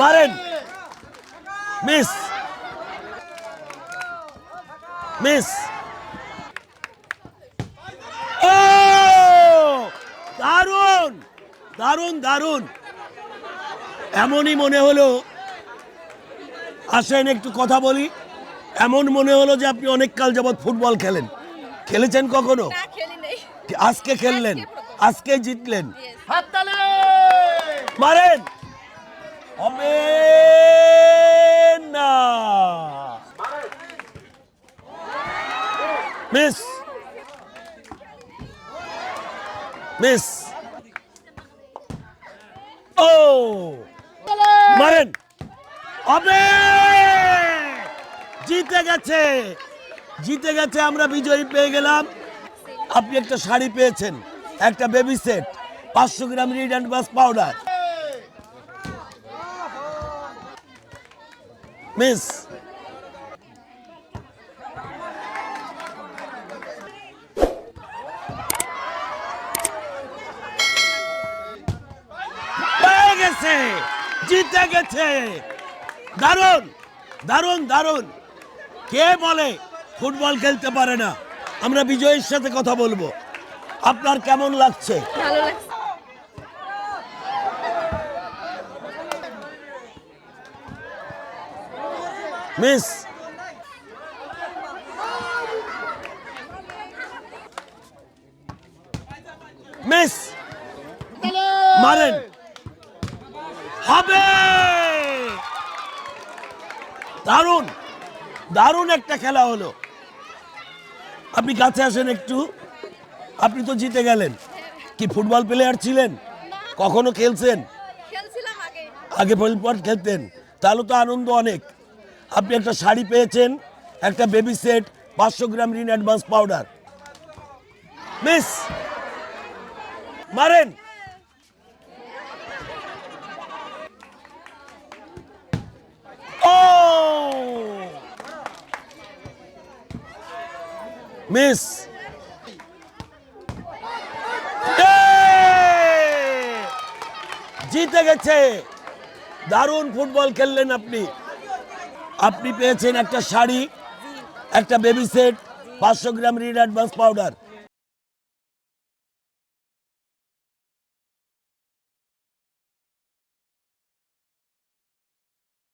মারেন, miss miss. ও দারুণ দারুণ দারুণ। এমনই মনে হলো, আসেন একটু কথা বলি। এমন মনে হলো যে আপনি অনেক কাল যাবৎ ফুটবল খেলেন। খেলেছেন কখনো? না খেলি নাই। আজকে খেললেন, আজকে প্রথম। আজকে জিতলেন। Yes. হাততালি! মারেন, হবে না, মিস মিস। ও মারেন, হবে, জিতে গেছে, জিতে গেছে। আমরা বিজয়ী পেয়ে গেলাম। আপনি একটা শাড়ি পেয়েছেন, একটা baby set, 500 gram read and bus powder. Miss, পেয়ে গেছে, জিতে গেছে। দারুণ দারুণ দারুণ। কে বলে ফুটবল খেলতে পারে না? আমরা বিজয়ের সাথে কথা বলবো। আপনার কেমন লাগছে? ভালো লাগছে। মিস, মিস, মারেন, হবে। দারুণ দারুণ একটা খেলা হলো। আপনি কাছে আসেন একটু। আপনি তো জিতে গেলেন। কি ফুটবল প্লেয়ার ছিলেন? কখনো খেলছেন? খেলছিলাম আগে। আগে ফুটবল খেলতেন, তাহলে তো আনন্দ অনেক। আপনি একটা শাড়ি পেয়েছেন, একটা বেবি সেট, 500 গ্রাম রিন অ্যাডভান্স পাউডার। মিস, মারেন, ও মিস। জিতে গেছে। দারুণ ফুটবল খেললেন আপনি। আপনি পেয়েছেন একটা শাড়ি, একটা বেবি সেট, 500 গ্রাম রিড অ্যাডভান্স পাউডার।